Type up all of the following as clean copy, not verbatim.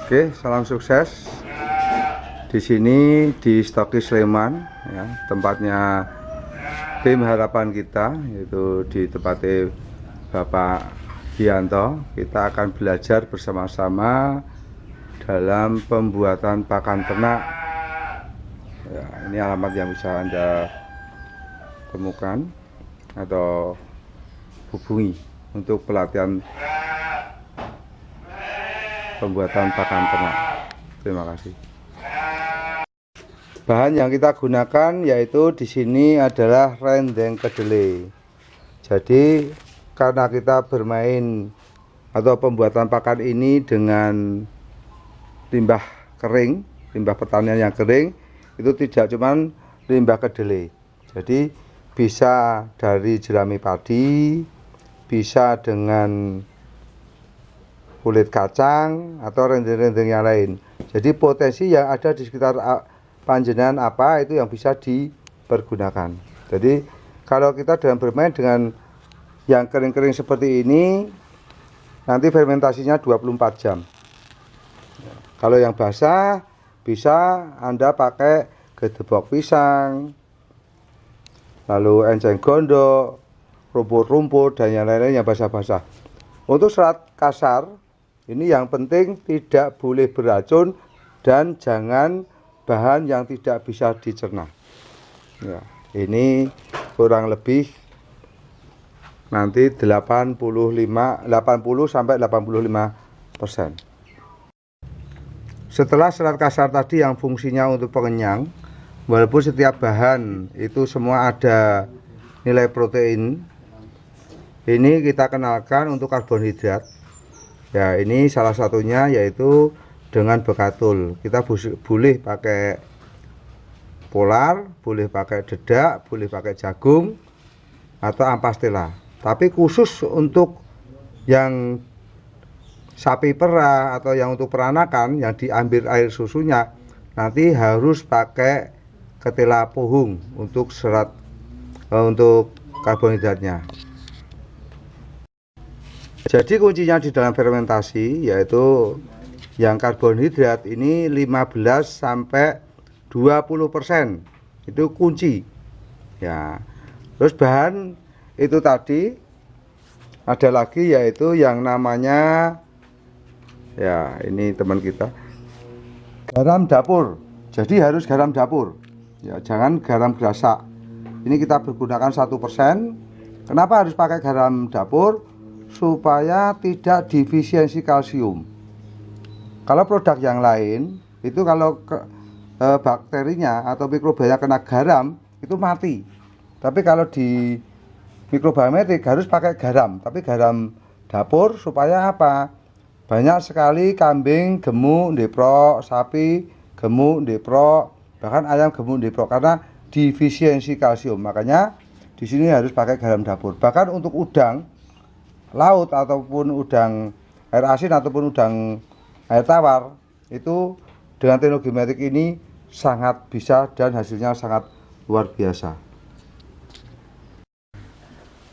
Oke, salam sukses. Di sini di Stoki Sleman, ya, tempatnya tim harapan kita, yaitu di tempatnya Bapak Dianto. Kita akan belajar bersama-sama dalam pembuatan pakan ternak. Ya, ini alamat yang bisa Anda temukan atau hubungi untuk pelatihan pembuatan pakan ternak. Terima kasih. Bahan yang kita gunakan yaitu di sini adalah rendeng kedelai. Jadi karena kita bermain atau pembuatan pakan ini dengan limbah kering, limbah pertanian yang kering, itu tidak cuma limbah kedelai. Jadi bisa dari jerami padi, bisa dengan kulit kacang atau rendeng-rendeng yang lain. Jadi potensi yang ada di sekitar panjenengan apa itu yang bisa dipergunakan. Jadi kalau kita dalam bermain dengan yang kering-kering seperti ini, nanti fermentasinya 24 jam. Kalau yang basah bisa Anda pakai gedebok pisang, lalu enceng gondok, rumput-rumput dan yang lain-lain yang basah-basah. Untuk serat kasar, ini yang penting tidak boleh beracun dan jangan bahan yang tidak bisa dicerna. Ya, ini kurang lebih nanti 80 sampai 85%. Setelah serat kasar tadi yang fungsinya untuk pengenyang, walaupun setiap bahan itu semua ada nilai protein, ini kita kenalkan untuk karbohidrat. Ya, ini salah satunya yaitu dengan bekatul. Kita boleh pakai polar, boleh pakai dedak, boleh pakai jagung atau ampastela. Tapi khusus untuk yang sapi perah atau yang untuk peranakan yang diambil air susunya, nanti harus pakai ketela pohung untuk serat untuk karbohidratnya. Jadi kuncinya di dalam fermentasi yaitu yang karbohidrat ini 15 sampai 20%. Itu kunci. Ya. Terus bahan itu tadi ada lagi yaitu yang namanya, ya ini teman kita, garam dapur. Jadi harus garam dapur. Ya, jangan garam gerasak. Ini kita bergunakan 1%. Kenapa harus pakai garam dapur? Supaya tidak defisiensi kalsium. Kalau produk yang lain itu kalau bakterinya atau mikrobanya kena garam itu mati. Tapi kalau di mikrobiometrik harus pakai garam, tapi garam dapur supaya apa? Banyak sekali kambing gemuk ndeprok, sapi gemuk ndeprok, bahkan ayam gemuk ndeprok karena defisiensi kalsium. Makanya di sini harus pakai garam dapur. Bahkan untuk udang laut ataupun udang air asin ataupun udang air tawar itu dengan teknologi metrik ini sangat bisa dan hasilnya sangat luar biasa.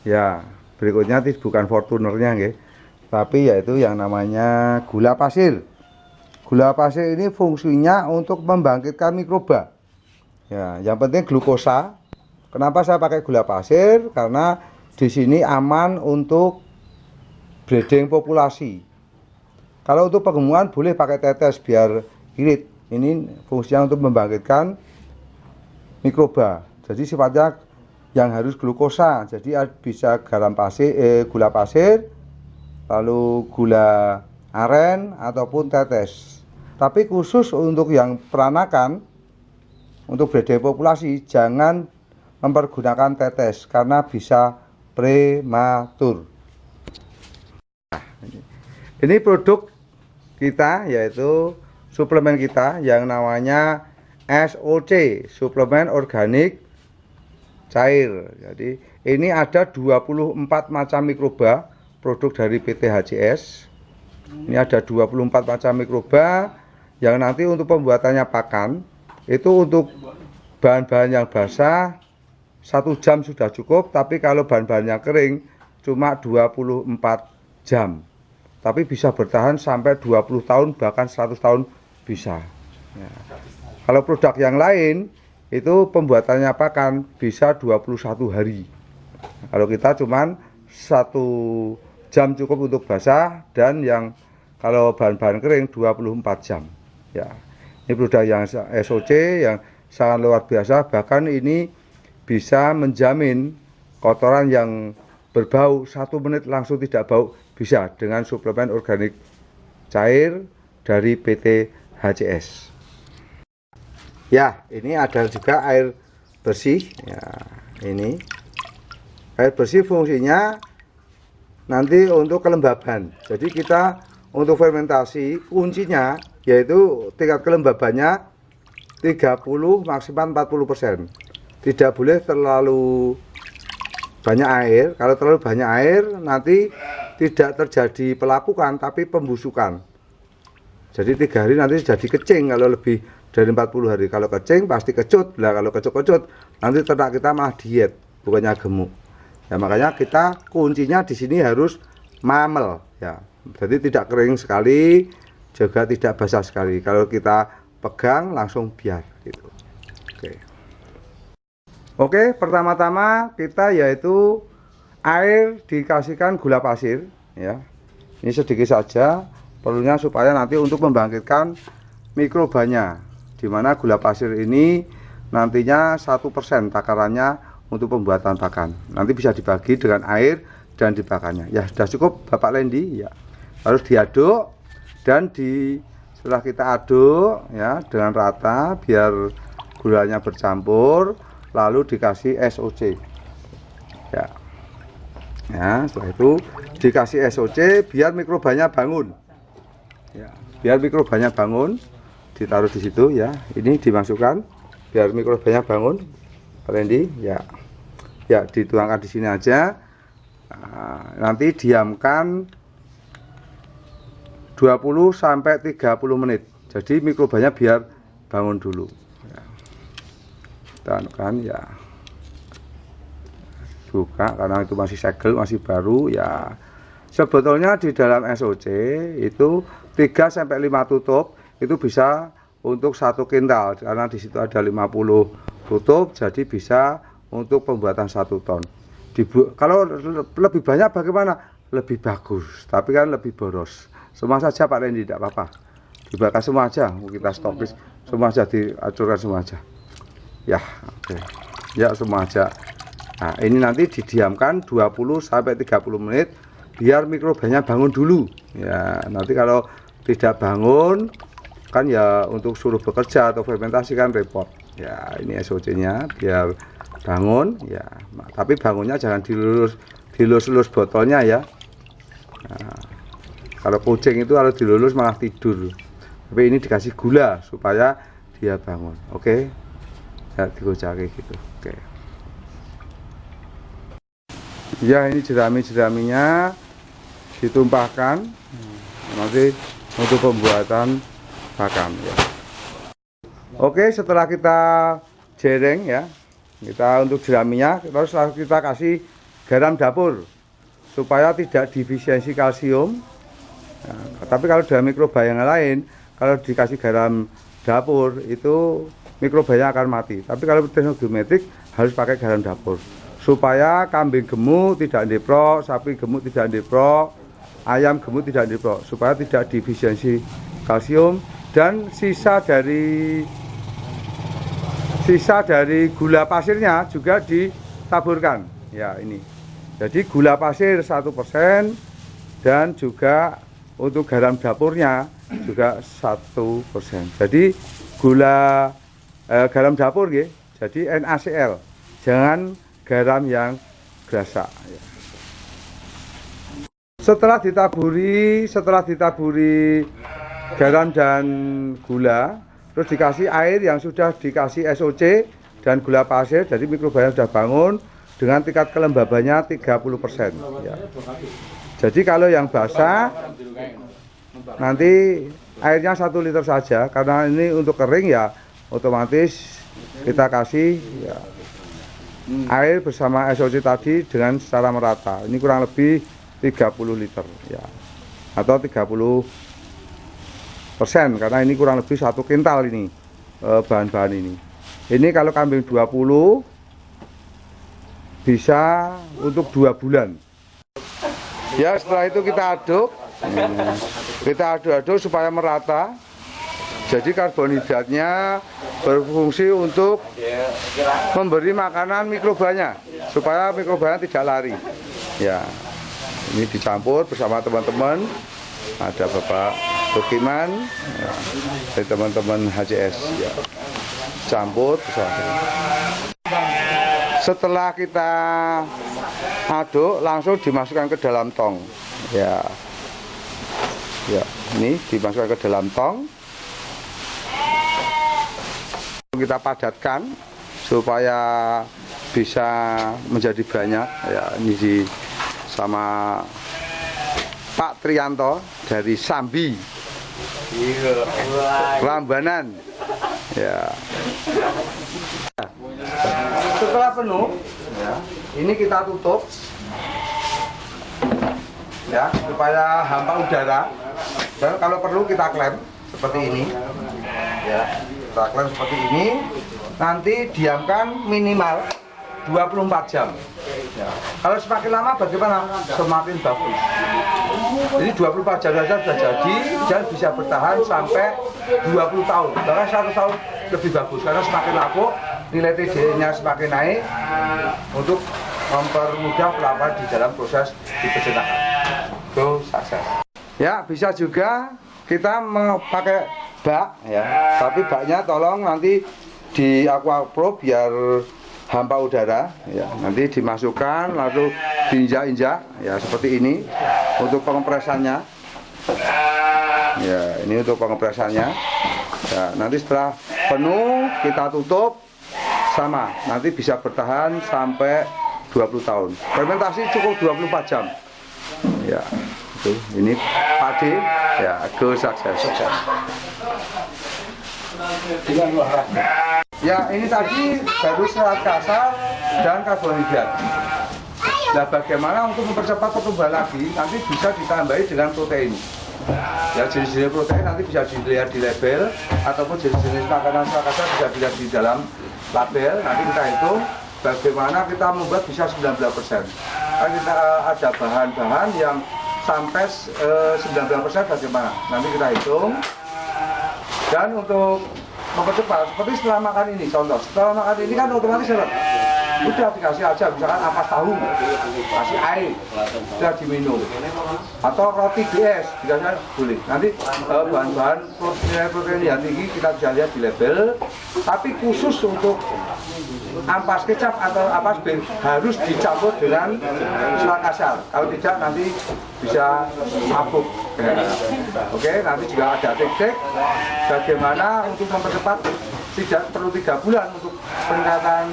Ya, berikutnya bukan Fortunernya nggih, tapi yaitu yang namanya gula pasir. Gula pasir ini fungsinya untuk membangkitkan mikroba. Ya, yang penting glukosa. Kenapa saya pakai gula pasir? Karena di sini aman untuk breeding populasi. Kalau untuk penggemukan boleh pakai tetes biar irit. Ini fungsinya untuk membangkitkan mikroba. Jadi sifatnya yang harus glukosa. Jadi bisa garam pasir, gula pasir, lalu gula aren ataupun tetes. Tapi khusus untuk yang peranakan, untuk breeding populasi jangan mempergunakan tetes karena bisa prematur. Ini produk kita yaitu suplemen kita yang namanya SOC, suplemen organik cair. Jadi ini ada 24 macam mikroba produk dari PT HCS. Ini ada 24 macam mikroba yang nanti untuk pembuatannya pakan itu untuk bahan-bahan yang basah 1 jam sudah cukup, tapi kalau bahan-bahan yang kering cuma 24 jam. tapi bisa bertahan sampai 20 tahun bahkan 100 tahun bisa ya. Kalau produk yang lain itu pembuatannya pakan bisa 21 hari. Kalau kita cuman 1 jam cukup untuk basah, dan yang kalau bahan-bahan kering 24 jam ya. Ini produk yang SOC yang sangat luar biasa, bahkan ini bisa menjamin kotoran yang berbau 1 menit langsung tidak bau, bisa dengan suplemen organik cair dari PT HCS. Ya, ini ada juga air bersih ya. Ini air bersih fungsinya nanti untuk kelembaban. Jadi kita untuk fermentasi kuncinya yaitu tingkat kelembabannya 30 maksimal 40%. Tidak boleh terlalu banyak air. Kalau terlalu banyak air nanti tidak terjadi pelapukan tapi pembusukan. Jadi 3 hari nanti jadi kecing kalau lebih dari 40 hari. Kalau kecing pasti kecut. Nah, kalau kecut-kecut nanti ternak kita malah diet, bukannya gemuk. Ya makanya kita kuncinya di sini harus mamel ya. Jadi tidak kering sekali, juga tidak basah sekali. Kalau kita pegang langsung biar gitu. Oke, pertama-tama kita yaitu air dikasihkan gula pasir ya. Ini sedikit saja perlunya supaya nanti untuk membangkitkan mikrobanya, dimana gula pasir ini nantinya 1% takarannya untuk pembuatan pakan. Nanti bisa dibagi dengan air dan dibakarnya. Ya sudah cukup Bapak Lendi ya. Harus diaduk dan setelah kita aduk ya dengan rata biar gulanya bercampur, lalu dikasih SOC ya. Ya setelah itu dikasih SOC biar mikrobanya bangun ya, biar mikrobanya bangun, ditaruh di situ ya. Ini dimasukkan biar mikrobanya bangun Pak Lendi ya. Ya dituangkan di sini aja. Nah, nanti diamkan 20 sampai 30 menit. Jadi mikrobanya biar bangun dulu. Ya. Tekan ya. Buka karena itu masih segel, masih baru ya. Sebetulnya di dalam SOC itu 3 sampai 5 tutup itu bisa untuk 1 kintal karena di situ ada 50 tutup, jadi bisa untuk pembuatan 1 ton. Kalau lebih banyak bagaimana? Lebih bagus, tapi kan lebih boros. Semua saja Pak Lendi, tidak apa-apa. Dibakar semua aja, kita stokis semua aja, diacurkan semua aja. Ya, oke. Ya, semua aja. Nah, ini nanti didiamkan 20 sampai 30 menit biar mikrobanya bangun dulu. Ya, nanti kalau tidak bangun kan ya untuk suruh bekerja atau fermentasi kan repot. Ya, ini SOC-nya biar bangun ya. Tapi bangunnya jangan dilus-lus botolnya ya. Nah, kalau kucing itu kalau dilulus malah tidur. Tapi ini dikasih gula supaya dia bangun. Oke. Ya digocaki gitu. Oke. Ya ini jerami-jeraminya ditumpahkan. Nanti untuk pembuatan pakan ya. Oke, setelah kita jereng ya. Kita untuk jeraminya terus kita kasih garam dapur supaya tidak defisiensi kalsium. Nah, tapi kalau dalam mikroba yang lain, kalau dikasih garam dapur itu mikrobanya akan mati. Tapi kalau teknologi geometrik harus pakai garam dapur supaya kambing gemuk tidak deprok, sapi gemuk tidak deprok, ayam gemuk tidak deprok, supaya tidak defisiensi kalsium. Dan sisa dari gula pasirnya juga ditaburkan ya. Ini jadi gula pasir 1% dan juga untuk garam dapurnya juga 1%. Jadi gula garam dapur ya, jadi NaCl, jangan garam yang grasak ya. Setelah ditaburi garam dan gula, terus dikasih air yang sudah dikasih SOC dan gula pasir, jadi mikrobanya sudah bangun dengan tingkat kelembabannya 30% ya. Jadi kalau yang basah nanti airnya 1 liter saja, karena ini untuk kering ya otomatis kita kasih ya, air bersama SOC tadi dengan secara merata. Ini kurang lebih 30 liter ya. atau 30%, karena ini kurang lebih 1 kintal ini bahan-bahan ini. Ini kalau kambing 20 bisa untuk 2 bulan. Ya, setelah itu kita aduk. Kita aduk-aduk supaya merata. Jadi karbonhidratnya berfungsi untuk memberi makanan mikrobanya supaya mikrobanya tidak lari. Ya, ini dicampur bersama teman-teman. Ada Bapak Tukiman, ya, dari teman-teman HCS. Ya. Campur bersama. Setelah kita aduk, langsung dimasukkan ke dalam tong. Ya, ya, ini dimasukkan ke dalam tong. Kita padatkan supaya bisa menjadi banyak. Ya, ini sama Pak Trianto dari Sambi Lambanan. Ya. Setelah penuh, ya, ini kita tutup, ya, supaya hampa udara. Dan kalau perlu kita klem seperti ini, ya. Kita klaim seperti ini, nanti diamkan minimal 24 jam. Ya. Kalau semakin lama bagaimana? Semakin bagus. Jadi 24 jam saja sudah jadi dan bisa bertahan sampai 20 tahun. Bahkan 1 tahun lebih bagus karena semakin laku nilai TDI-nya semakin naik untuk mempermudah pelanggan di dalam proses dipeternakan. Itu sukses. Ya, bisa juga kita pakai bak, ya, tapi baknya tolong nanti di aquaprop biar hampa udara, ya, nanti dimasukkan lalu diinjak-injak, ya, seperti ini untuk pengepresannya. Ya, ini untuk pengepresannya. Ya, nanti setelah penuh kita tutup sama, nanti bisa bertahan sampai 20 tahun. Fermentasi cukup 24 jam. Ya, itu ini padi, ya, go sukses. Ya, ini tadi baru serat kasar dan karbonhidrat. Nah, bagaimana untuk mempercepat pertumbuhan lagi? Nanti bisa ditambahi dengan protein. Ya, jenis-jenis protein nanti bisa dilihat di label, ataupun jenis-jenis makanan serat kasar bisa dilihat di dalam label. Nanti kita hitung bagaimana kita membuat bisa 19%. Kan kita ada bahan-bahan yang sampai 19% bagaimana? Nanti kita hitung. Dan untuk mempercepat, seperti setelah makan ini, contoh, setelah makan ini kan otomatis udah dikasih aja, misalkan ampas tahu, kasih air, sudah diminum, atau roti BS, dikasih boleh. Nanti bahan-bahan protein yang tinggi kita bisa lihat di label, tapi khusus untuk ampas kecap atau ampas bir harus dicampur dengan serat kasar. Kalau tidak nanti bisa mabuk. Oke, nanti juga ada trik-trik bagaimana untuk mempercepat, tidak perlu 3 bulan untuk peningkatan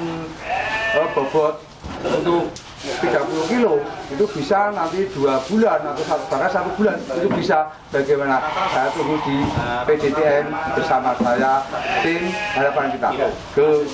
bobot untuk 30 kilo, itu bisa nanti 2 bulan atau bahkan 1 bulan itu bisa. Bagaimana? Saya tunggu di PDTM bersama saya, tim harapan kita. Ke